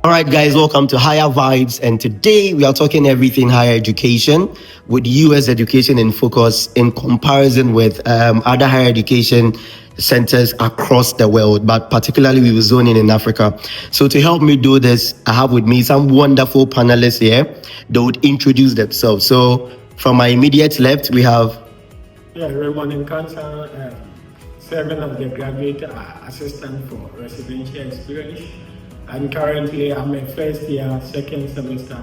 All right, guys, welcome to Higher Vibes. And today we are talking everything higher education with US education in focus in comparison with other higher education centers across the world, but particularly we will zone in Africa. So to help me do this, I have with me some wonderful panelists here. They would introduce themselves. So from my immediate left, we have Raymond Encancer, serving as the graduate assistant for residential experience. And currently I'm a first year, second semester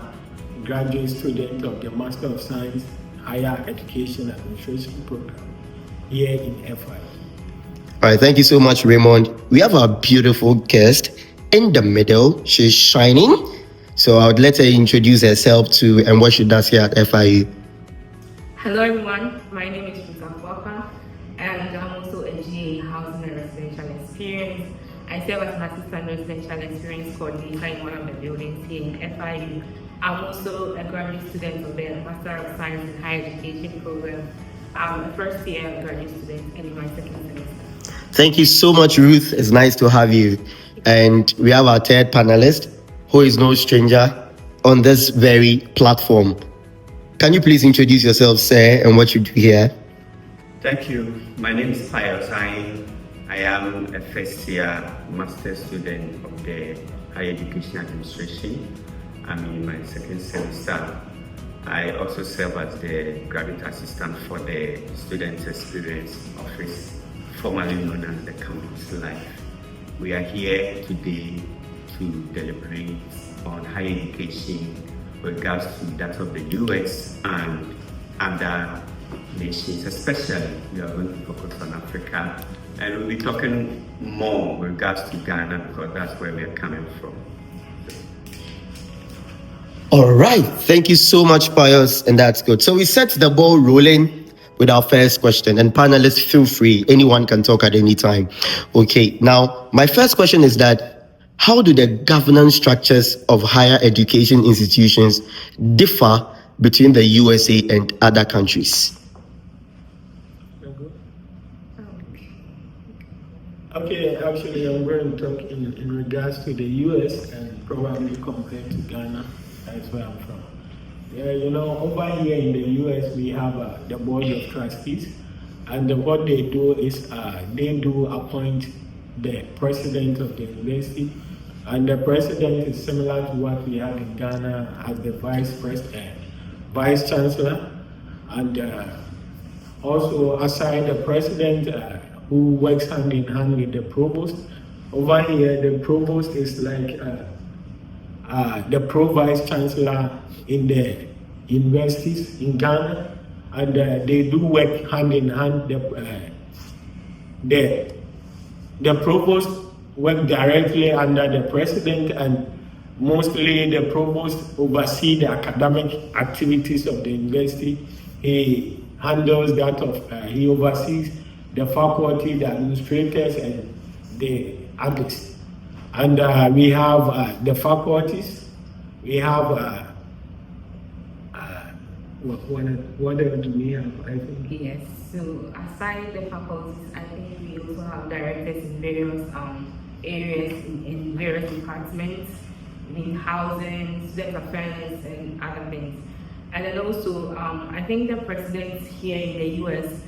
graduate student of the Master of Science Higher Education Administration program here in FI. All right, thank you so much, Raymond. We have a beautiful guest in the middle. She's shining. So I would let her introduce herself to and what she does here at FIU. Hello everyone, my name is Susan Wapa and I'm also a GA Housing and Residential Experience. I serve as an assistant residential experience coordinator in one of the buildings here in FIU. I'm also a graduate student of the Master of Science in Higher Education program. I'm a first year graduate student in my second semester. Thank you so much, Ruth. It's nice to have you. And we have our third panelist, who is no stranger on this very platform. Can you please introduce yourself, sir, and what you do here? Thank you. My name is Pius. I am a first year master student of the Higher Education Administration. I'm in my second semester. I also serve as the graduate assistant for the Student Experience Office, formerly known as the Campus Life. We are here today to deliberate on higher education with regards to that of the US and other nations, especially we are going to focus on Africa, and we'll be talking more with regards to Ghana because that's where we are coming from. All right, thank you so much, Pius, and that's good. So we set the ball rolling with our first question, and panelists, feel free. Anyone can talk at any time. Okay, now my first question is that how do the governance structures of higher education institutions differ between the USA and other countries? Okay, actually I'm going to talk in regards to the US and probably compared to Ghana. That's where I'm from. Over here in the US we have the board of trustees, and what they do is they do appoint the president of the university, and the president is similar to what we have in Ghana as the vice chancellor, and also aside the president who works hand in hand with the provost. Over here the provost is like the pro-vice chancellor in the universities in Ghana, and they do work hand in hand. The provost work directly under the president, and mostly the provost oversee the academic activities of the university. He handles that he oversees the faculty, the administrators, and the others. And we have the faculties. We have what else do we have? I think. Yes, so aside the faculties, I think we also have directors in various areas, in various departments, in housing, student affairs, and other things. And then also, I think the president here in the US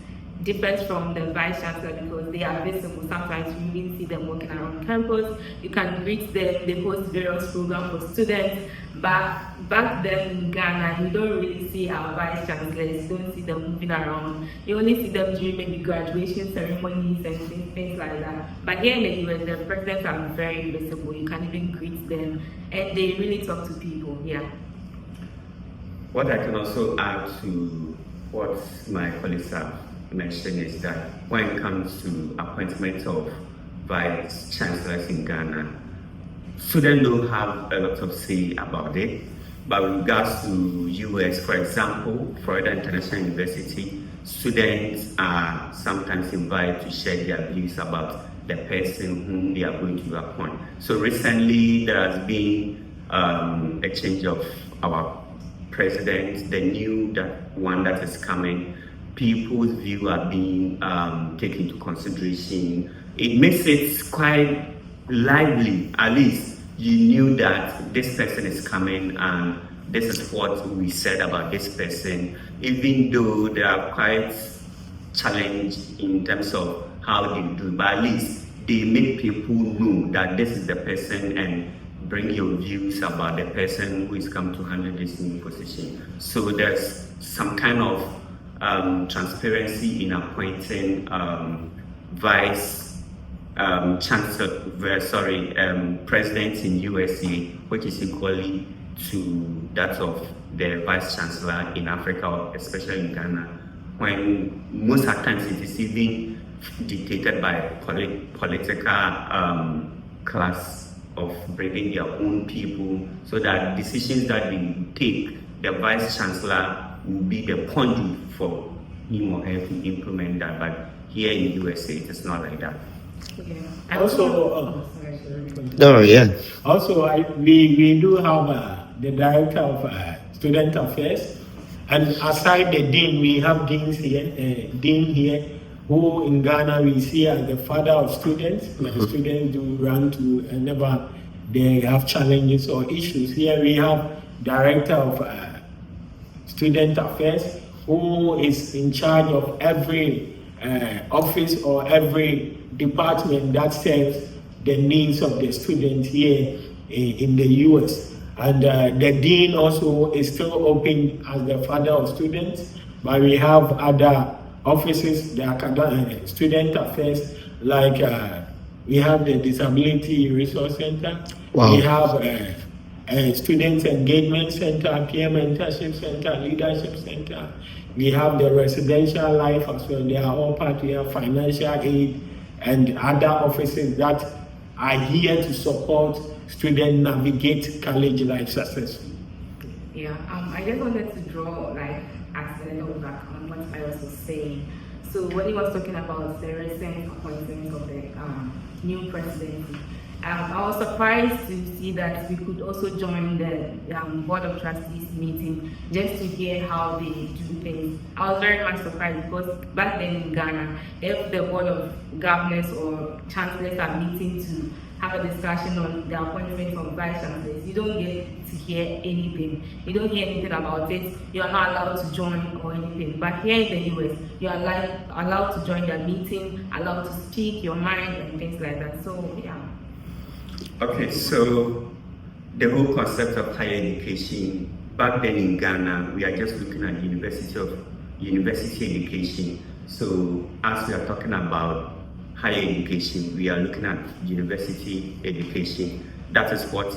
differs from the vice chancellor because they are visible. Sometimes you even see them walking around campus. You can greet them. They host various programs for students. But back then in Ghana, you don't really see our vice chancellors. You don't see them moving around. You only see them during maybe graduation ceremonies and things like that. But here in the US, the presidents are very visible. You can even greet them, and they really talk to people. Yeah. What I can also add to what my colleagues have mentioned is that when it comes to appointment of vice chancellors in Ghana, students don't have a lot of say about it. But with regards to US, for example, Florida International University, students are sometimes invited to share their views about the person whom they are going to appoint. So recently there has been a change of our president, the new one that is coming. People's view are being taken into consideration. It makes it quite lively, at least you knew that this person is coming and this is what we said about this person, even though they are quite challenged in terms of how they do, but at least they make people know that this is the person and bring your views about the person who is come to handle this new position. So there's some kind of transparency in appointing vice president in USA, which is equally to that of the vice chancellor in Africa, especially in Ghana, when most of the times it is even dictated by political class of bringing their own people, so that decisions that they take, the vice chancellor will be the point for him or her to implement that. But here in USA, it is not like that. Yeah. Also, yeah. Also, we do have the director of student affairs, and aside the dean, we have dean here, who in Ghana we see as the father of students. When the students do run to whenever they have challenges or issues. Here we have director of student affairs, who is in charge of every office or every department that serves the needs of the students here in the US. And the dean also is still open as the father of students, but we have other offices, the academic student affairs, like we have the Disability Resource Center, Wow. we have Student Engagement Center, Peer Mentorship Center, Leadership Center, we have the Residential Life as well. They are all part. We have financial aid and other offices that are here to support students navigate college life successfully. Yeah, I just wanted to draw accidental back on what I was saying. So when he was talking about the recent appointment of the new presidency, I was surprised to see that we could also join the board of trustees meeting just to hear how they do things. I was very much surprised because back then in Ghana, if the board of governors or chancellors are meeting to have a discussion on the appointment of vice chancellors, you don't get to hear anything. You don't hear anything about it. You are not allowed to join or anything. But here in the US, you are allowed to join the meeting, allowed to speak your mind and things like that. So yeah. Okay, so the whole concept of higher education, back then in Ghana, we are just looking at university education. So as we are talking about higher education, we are looking at university education. That is what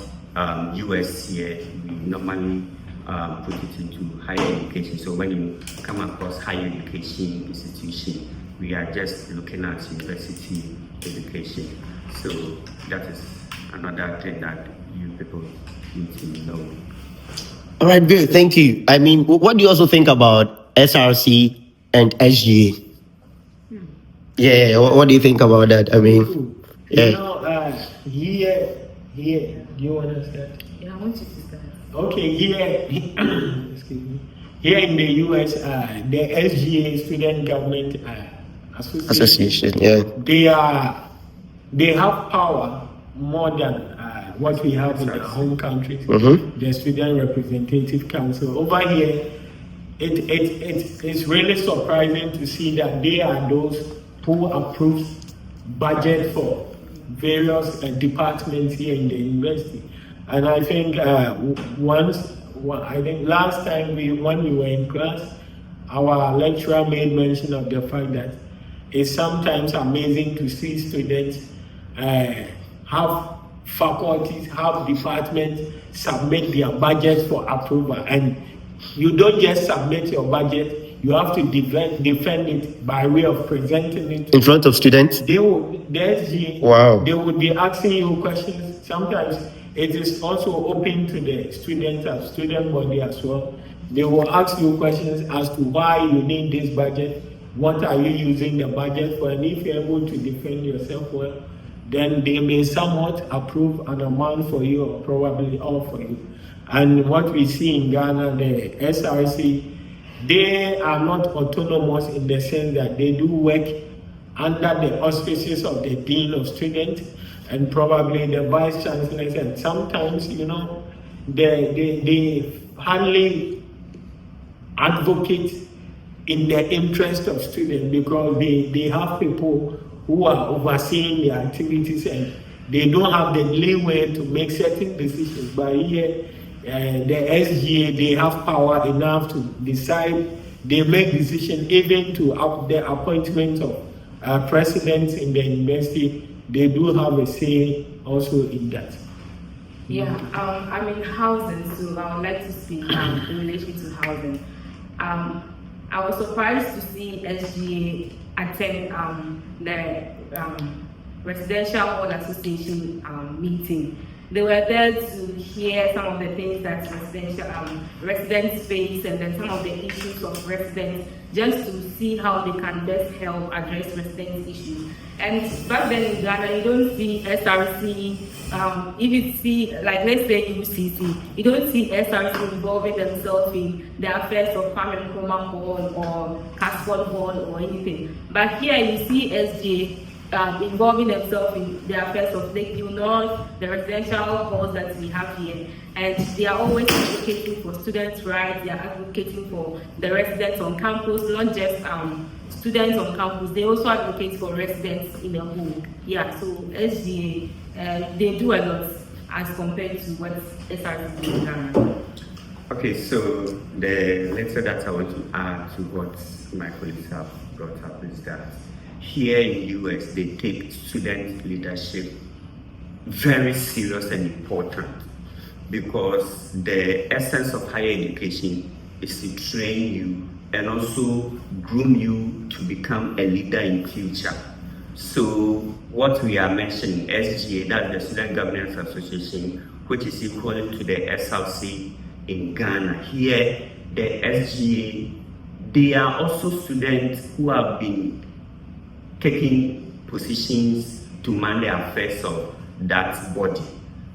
US here, we normally put it into higher education. So when you come across higher education institution, we are just looking at university education. So that is another thing that you people need to know. All right, Bill, thank you. I mean, what do you also think about SRC and SGA? Yeah, what do you think about that? I mean, You know, here, do you want to start? Yeah, I want you to start. Okay, here, excuse me. Here in the US, the SGA, Student Government Association, yeah. They have power more than what we have in our home countries. The Student Representative Council. Over here, it's really surprising to see that they are those who approve budget for various departments here in the university. And I think last time when we were in class, our lecturer made mention of the fact that it's sometimes amazing to see students have faculties, have departments submit their budgets for approval. And you don't just submit your budget, you have to defend it by way of presenting it in front of students. Wow. They would be asking you questions. Sometimes it is also open to the students as student body as well. They will ask you questions as to why you need this budget, what are you using the budget for, and if you're able to defend yourself well, then they may somewhat approve an amount for you or probably all for you. And what we see in Ghana, the SRC, they are not autonomous in the sense that they do work under the auspices of the Dean of Students, and probably the vice chancellors, and sometimes, they hardly advocate in the interest of students, because they have people who are overseeing the activities, and they don't have the leeway to make certain decisions. But here, the SGA, they have power enough to decide. They make decisions even to the appointment of presidents in the university. They do have a say also in that. Yeah, I mean housing, so I would like to speak in relation to housing. I was surprised to see SGA attend the Residential Board Association meeting. They were there to hear some of the things that residents face, and then some of the issues of residents, just to see how they can best help address residents' issues. And back then in Ghana, you don't see SRC, if you see, like let's say UCC, you don't see SRC involving themselves in the affairs of Kwame Nkrumah Hall or Casford Hall or anything. But here you see SGA involving themselves in the affairs of Lakeview North, the residential halls that we have here. And they are always advocating for students' rights, they are advocating for the residents on campus, not just students on campus, they also advocate for residents in the home. Yeah, so SGA, they do a lot as compared to what SRC is in Ghana. Okay, so the letter that I want to add to what my colleagues have brought up is that here in the US, they take student leadership very serious and important, because the essence of higher education is to train you and also groom you to become a leader in future. So what we are mentioning, SGA, that's the Student Governance Association, which is equal to the SLC in Ghana. Here, the SGA, they are also students who have been taking positions to man the affairs of that body.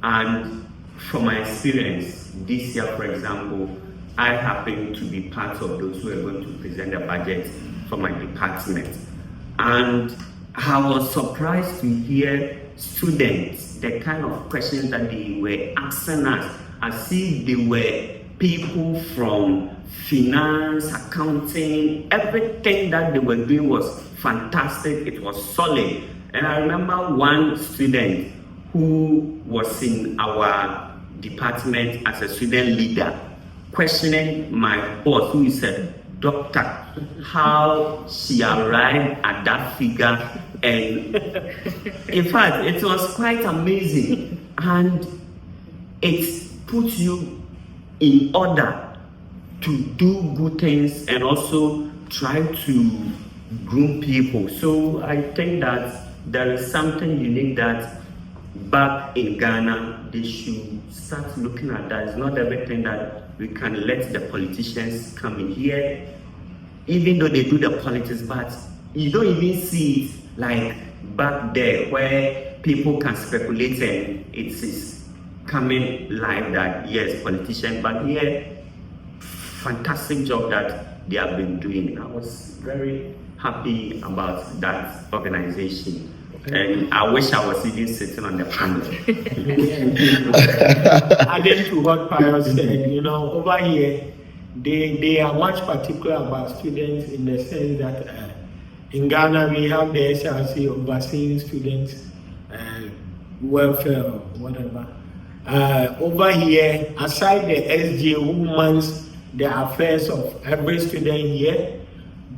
And from my experience, this year, for example, I happen to be part of those who are going to present the budget for my department. And I was surprised to hear students, the kind of questions that they were asking us, as if they were people from finance, accounting, everything that they were doing was fantastic, it was solid. And I remember one student who was in our department as a student leader questioning my boss, who is a doctor, how she arrived at that figure. And in fact, it was quite amazing, and it puts you in order to do good things and also try to groom people. So I think that there is something unique that back in Ghana they should start looking at. That it's not everything that we can let the politicians come in here, even though they do the politics, but you don't even see it like back there where people can speculate and it is coming live that yes, politicians, but here, fantastic job that they have been doing. I was very happy about that organization. And I wish I was even sitting on the panel. Adding to what Pius said, over here, they are much particular about students, in the sense that in Ghana we have the SRC overseeing students' welfare or whatever. Over here, aside the SGA who mans the affairs of every student here,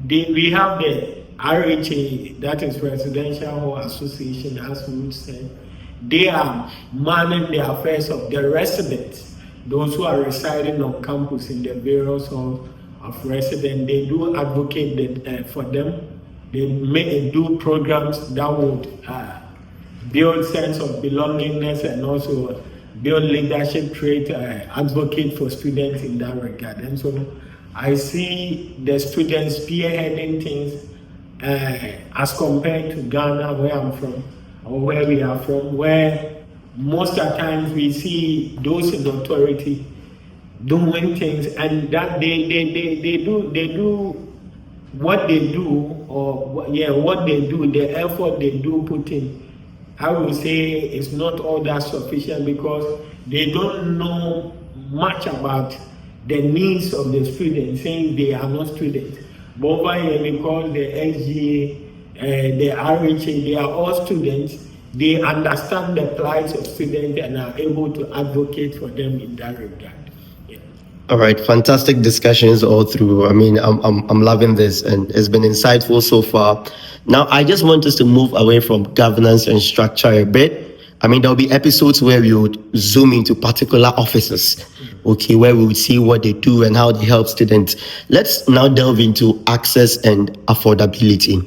we have the RHA, that is Residential Hall Association, as we said. They are managing the affairs of the residents, those who are residing on campus in the various halls of residents. They do advocate for them. They do programs that would build sense of belongingness and also build leadership, create, advocate for students in that regard. And so I see the students spearheading things as compared to Ghana, where I'm from, or where we are from, where most of the times we see those in authority doing things, and that they do what they do, or what they do, the effort they do put in I would say it's not all that sufficient because they don't know much about the needs of the students, saying they are not students. But over here, because the SGA, the RHA, they are all students, they understand the plight of students and are able to advocate for them in that regard. Yeah. All right, fantastic discussions all through. I mean, I'm loving this, and it's been insightful so far. Now, I just want us to move away from governance and structure a bit. I mean, there'll be episodes where we would zoom into particular offices, okay, where we would see what they do and how they help students. Let's now delve into access and affordability.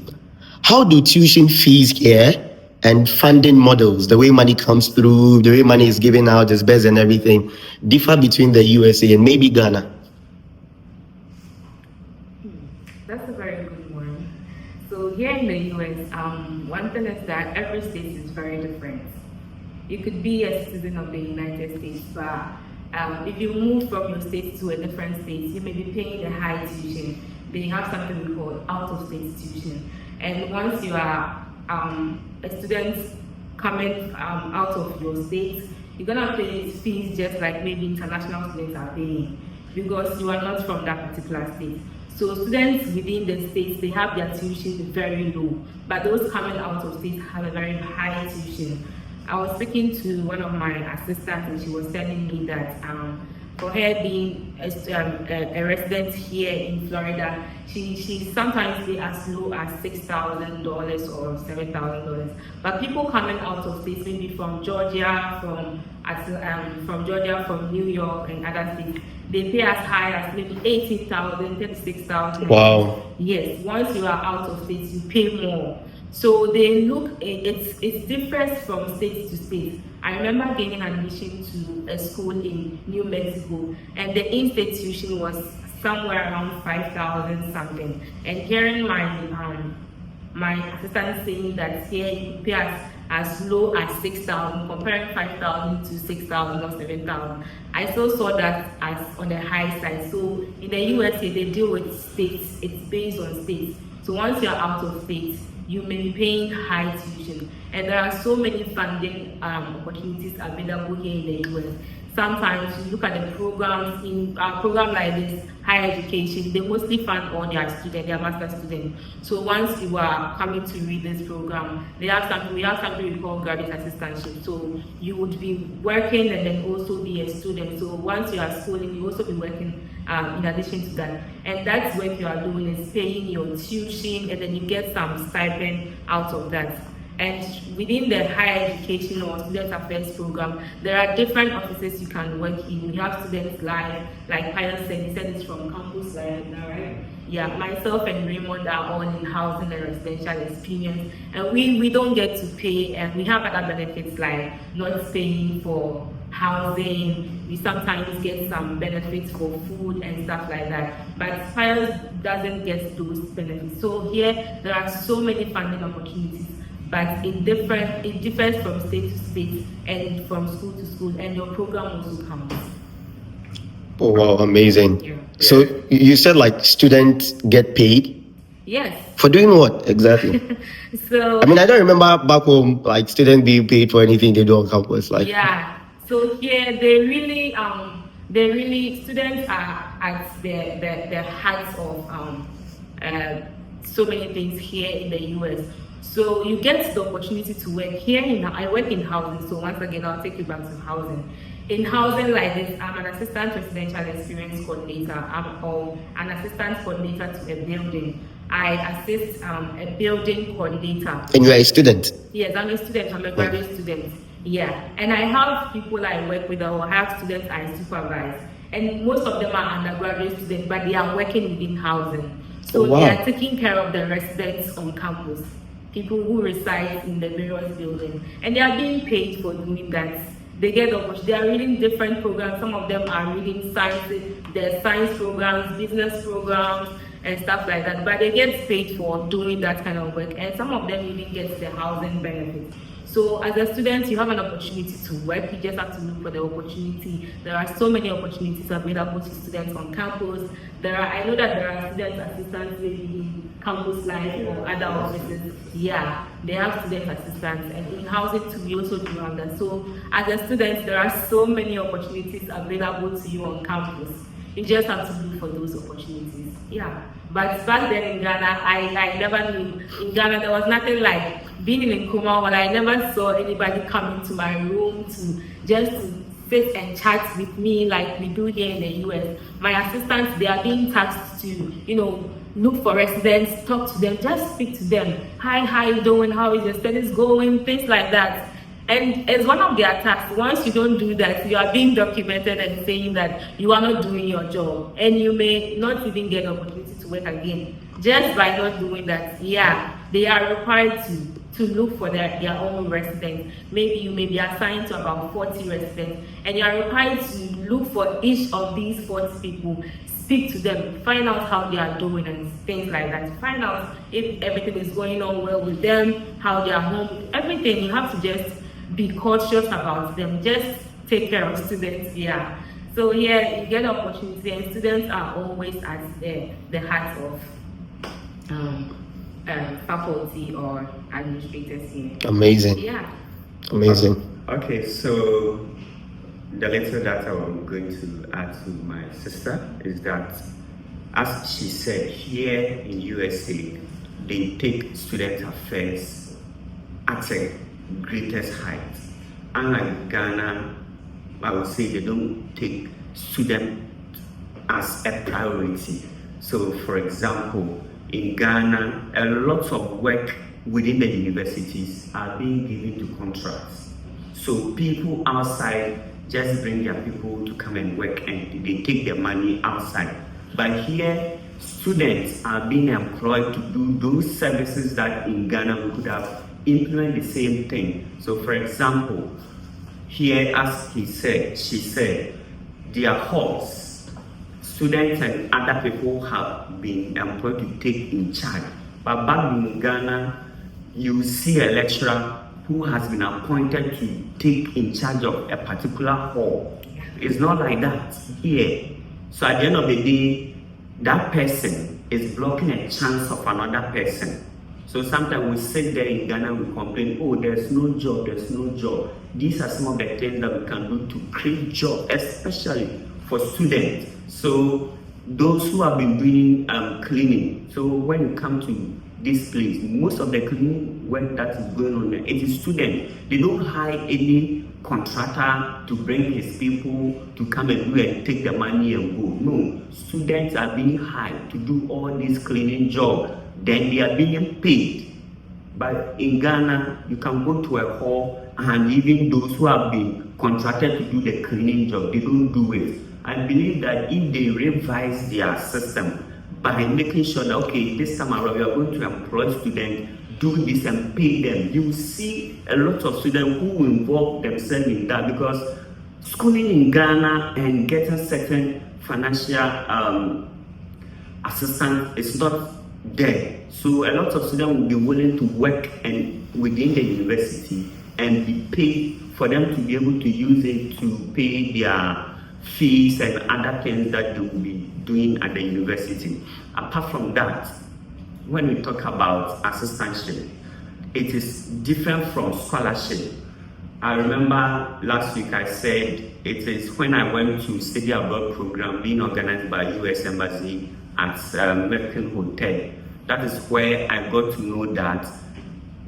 How do tuition fees here and funding models, the way money comes through, the way money is given out, disbursed and everything, differ between the USA and maybe Ghana? That's a very good one. So here in the US, one thing is that every state is very different. You could be a citizen of the United States, but if you move from your state to a different state, you may be paying a high tuition. They have something we call out-of-state tuition. And once you are a student coming out of your state, you're gonna pay fees just like maybe international students are paying because you are not from that particular state. So students within the states, they have their tuition very low, but those coming out of state have a very high tuition. I was speaking to one of my assistants and she was telling me that for her being a resident here in Florida, she sometimes pay as low as $6,000 or $7,000. But people coming out of states, maybe from Georgia, from Georgia, from New York and other states, they pay as high as maybe $18,000, $36,000. Wow. Yes, once you are out of states, you pay more. So they look, it differs from state to state. I remember getting admission to a school in New Mexico, and the institution was somewhere around 5,000 something. And hearing my assistant saying that here you pay as low as 6,000, comparing 5,000 to 6,000 or 7,000. I still saw that as on the high side. So in the USA, they deal with states. It's based on states. So once you're out of state, you may be paying high tuition. And there are so many funding opportunities available here in the US. Sometimes you look at the programs, in a program like this, higher education, they mostly fund all their students, their master's students. So once you are coming to read this program, we have something we call graduate assistantship. So you would be working and then also be a student. So once you are schooling, you also be working in addition to that. And that's what you are doing is paying your tuition and then you get some stipend out of that. And within the higher education or student affairs program, there are different offices you can work in. We have students like Pius said, he said it's from campus life, right? Yeah, myself and Raymond are all in housing and residential experience, and we don't get to pay, and we have other benefits like not paying for housing. We sometimes get some benefits for food and stuff like that, but Pius doesn't get those benefits. So here, there are so many funding opportunities, but it differs from state to state and from school to school, and your program also counts. Oh wow, amazing. Yeah. So you said like students get paid? Yes. For doing what exactly? So I mean, I don't remember back home like students being paid for anything they do on campus. Like yeah. So here they really students are at the heart of so many things here in the US. So you get the opportunity to work here. I work in housing, so once again I'll take you back to housing. In housing like this, I'm an assistant residential experience coordinator. I'm an assistant coordinator to a building. I assist a building coordinator. And you are a student? Yes, I'm a student. I'm a graduate student. Yeah, and I have people I work with, or I have students I supervise, and most of them are undergraduate students, but they are working within housing. So wow. They are taking care of the residents on campus, people who reside in the various buildings, and they are being paid for doing that. They get the opportunity. They are reading different programs. Some of them are reading science programs, business programs, and stuff like that. But they get paid for doing that kind of work, and some of them even get the housing benefits. So as a student, you have an opportunity to work. You just have to look for the opportunity. There are so many opportunities available to students on campus. I know that there are student assistants maybe in Campus Life or other offices. Yeah, they have student assistants, and in housing too, we also do that. So as a student, there are so many opportunities available to you on campus. You just have to look for those opportunities. Yeah. But back then in Ghana, I never knew. In Ghana, there was nothing like being in Nkrumah, but I never saw anybody come into my room to sit and chat with me like we do here in the US. My assistants, they are being tasked to, look for residents, talk to them, just speak to them. Hi, how you doing? How is your studies going? Things like that. And as one of their tasks, once you don't do that, you are being documented and saying that you are not doing your job, and you may not even get an opportunity to work again just by not doing that. Yeah, they are required to look for their own residents. Maybe you may be assigned to about 40 residents, and you are required to look for each of these 40 people, speak to them, find out how they are doing and things like that. Find out if everything is going on well with them, how they are home, everything. You have to just be cautious about them. Just take care of students. Yeah. So yeah, you get opportunity, and students are always at the heart of faculty or administrators here. Amazing. Yeah. Amazing. Okay, so the little that I'm going to add to my sister is that, as she said, here in USA, they take student affairs at a greatest height. Unlike Ghana, I would say they don't take student as a priority. So for example, in Ghana, a lot of work within the universities are being given to contracts. So people outside just bring their people to come and work, and they take their money outside. But here, students are being employed to do those services that in Ghana we could have implement the same thing. So for example, here, as she said, their halls, students and other people have been employed to take in charge. But back in Ghana, you see a lecturer who has been appointed to take in charge of a particular hall. It's not like that here. So at the end of the day, that person is blocking a chance of another person. So sometimes we sit there in Ghana, we complain, oh, there's no job, there's no job. These are some of the things that we can do to create jobs, especially for students. So those who have been doing cleaning, so when you come to this place, most of the cleaning work that is going on there, it is students. They don't hire any contractor to bring his people to come and do and take the money and go. No, students are being hired to do all this cleaning job. Then they are being paid. But in Ghana, you can go to a hall, and even those who have been contracted to do the cleaning job, they don't do it. I believe that if they revise their system by making sure that, okay, this time around we are going to employ students, do this and pay them, you will see a lot of students who will involve themselves in that, because schooling in Ghana and getting certain financial assistance is not there. So a lot of students will be willing to work and within the university and be paid for them to be able to use it to pay their fees and other things that they will be doing at the university. Apart from that, when we talk about assistantship, it is different from scholarship. I remember last week I said it is when I went to study abroad program being organized by US Embassy at American Hotel. That is where I got to know that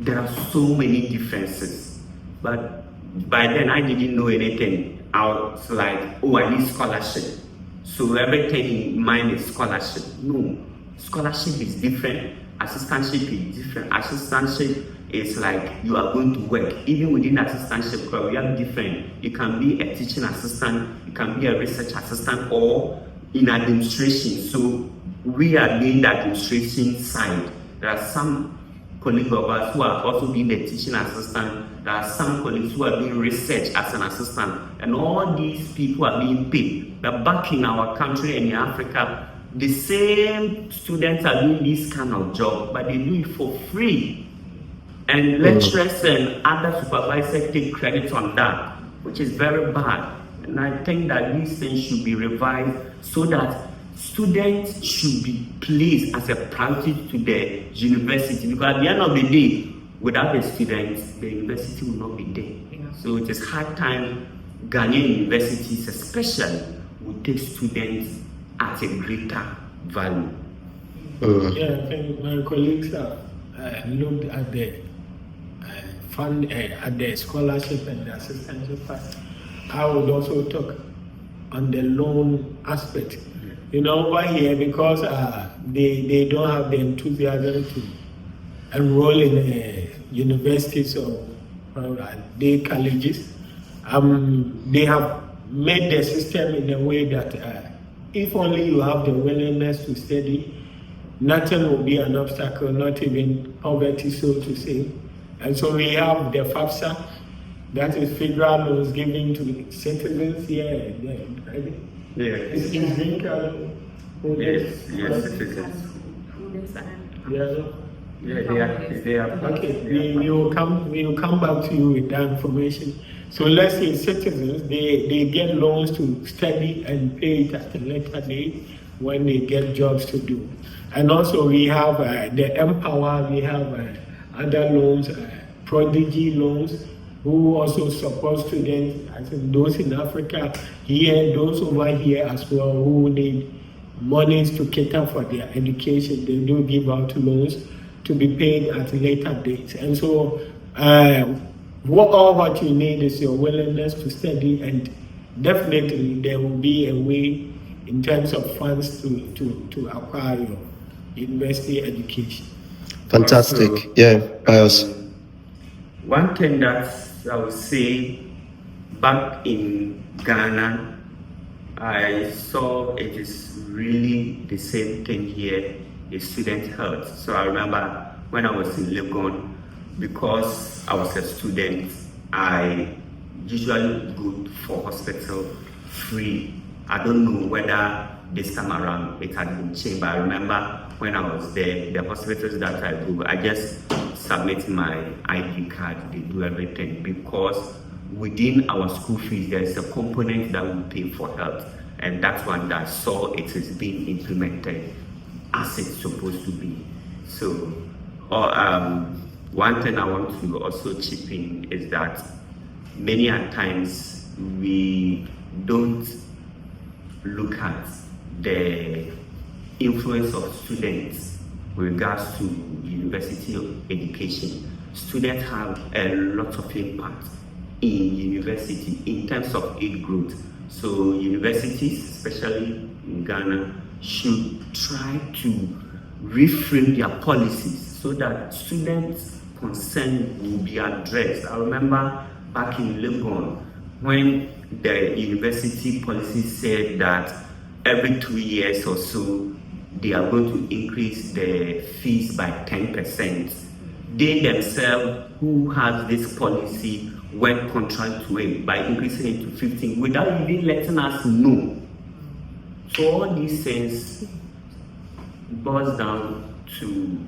there are so many differences. But by then I didn't know anything. I was like, oh, I need scholarship. So everything in mind is scholarship. No, scholarship is different. Assistantship is different. Assistantship is like you are going to work. Even within assistantship, we are different. You can be a teaching assistant, you can be a research assistant, or in administration. So we are doing the administration side. There are some colleagues of us who are also doing the teaching assistant. There are some colleagues who are doing research as an assistant. And all these people are being paid. But back in our country and in Africa, the same students are doing this kind of job, but they do it for free. And lecturers and other supervisors take credit on that, which is very bad. And I think that these things should be revised so that students should be placed as a priority to the university. Because at the end of the day, without the students, the university will not be there. Yeah. So it is high time Ghanaian universities especially will take students at a greater value. Yeah, I think my colleagues have looked at the fund, at the scholarship and the assistance part. I would also talk on the loan aspect. You know, over here, because they don't have the enthusiasm to enroll in universities or day colleges, they have made the system in a way that if only you have the willingness to study, nothing will be an obstacle, not even poverty, so to say. And so we have the FAFSA, that is federal loans given to citizens here and there, right? Yeah. It's in green color. Yes, citizens. Yeah. They are. Okay, we will come back to you with that information. So let's say citizens, they get loans to study and pay it at a later date when they get jobs to do. And also we have the Empower, we have other loans, Prodigy loans, who also support students, I think those in Africa here, those over here as well, who need monies to cater for their education. They do give out loans to be paid at later dates. And so what you need is your willingness to study, and definitely there will be a way in terms of funds to acquire your university education. Fantastic. Also, yeah, Pius. One thing that I would say, back in Ghana, I saw it is really the same thing here, is student health. So I remember when I was in Legon, because I was a student, I usually go for hospital free. I don't know whether this time around it had been changed, but I remember when I was there, the hospitals that I go, I just submit my ID card, they do everything, because within our school fees, there is a component that we pay for health. And that's one that I saw it is being implemented as it's supposed to be. So, one thing I want to also chip in is that many a times we don't look at the influence of students with regards to university education. Students have a lot of impact in university in terms of aid growth. So universities, especially in Ghana, should try to reframe their policies so that students' concern will be addressed. I remember back in Legon, when the university policy said that every 2 years or so, they are going to increase the fees by 10%. They themselves, who has this policy, went contrary to it by increasing it to 15 without even letting us know. So all these things boils down to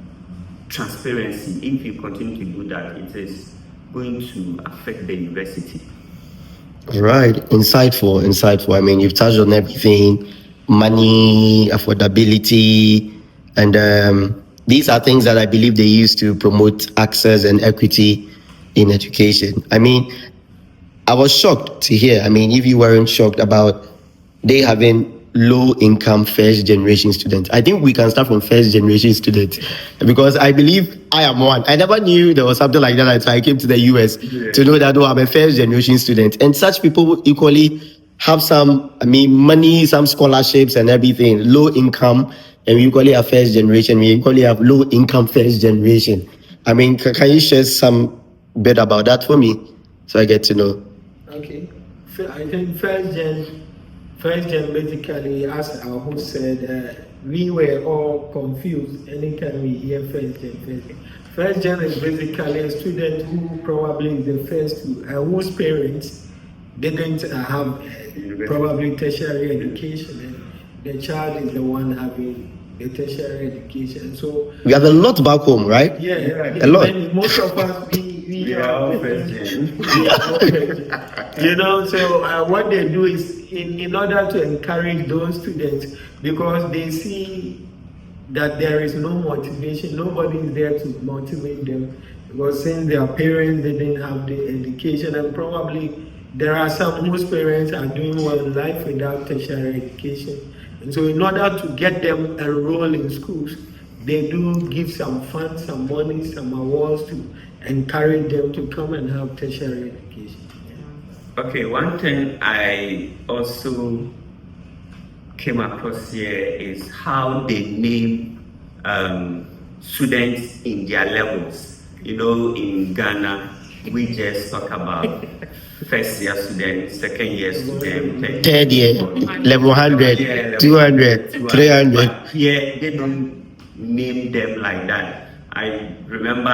transparency. If you continue to do that, it is going to affect the university. Right, insightful. I mean, you've touched on everything: money, affordability, and these are things that I believe they use to promote access and equity in education. I mean, I was shocked to hear. I mean, if you weren't shocked about they having low-income first-generation students, I think we can start from first-generation students, because I believe I am one. I never knew there was something like that until I came to the US to know that, oh, I'm a first-generation student. And such people equally have some, money, some scholarships and everything, low income, and we equally have first generation. We equally have low-income first generation. I mean, can you share some bit about that for me so I get to know? Okay. I think first gen basically, as our host said, we were all confused anytime we hear first gen. First gen is basically a student who probably is the first to, whose parents didn't have probably tertiary education, and the child is the one having the tertiary education. So We have a lot back home, right? yeah, A lot. and most of us we are all first gen. we are all first gen. You know, so what they do is in order to encourage those students, because they see that there is no motivation, nobody is there to motivate them, because since their parents didn't have the education, and probably there are some whose parents are doing well in life without tertiary education. And so in order to get them enrolled in schools, they do give some funds, some money, some awards to encourage them to come and have tertiary education. Okay, one thing I also came across here is how they name students in their levels. You know, in Ghana, we just talk about first year student, second year student, Third year, level 100, yeah, 200, 300. But here, they don't name them like that. I remember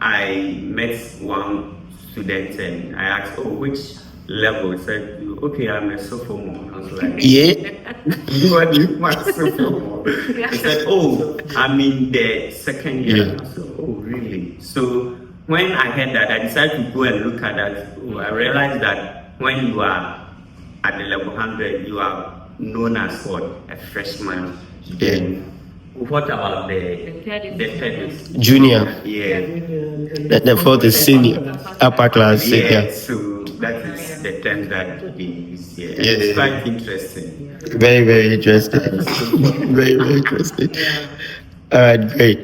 I met one student and I asked, oh, which level? He said, okay, I'm a sophomore. I was like, Yeah. what do you want, sophomore? He said, oh, I'm in the second year. Yeah. I said, oh, really? So when I heard that, I decided to go and look at that. Oh, I realized that when you are at the level 100, you are known as what? A freshman. Then what about the third is Junior. Yeah. The fourth is senior, upper class, Yeah, senior. so that is the term that we use here. Yeah. It's quite interesting. Very, very interesting. Very, very interesting. All right, great.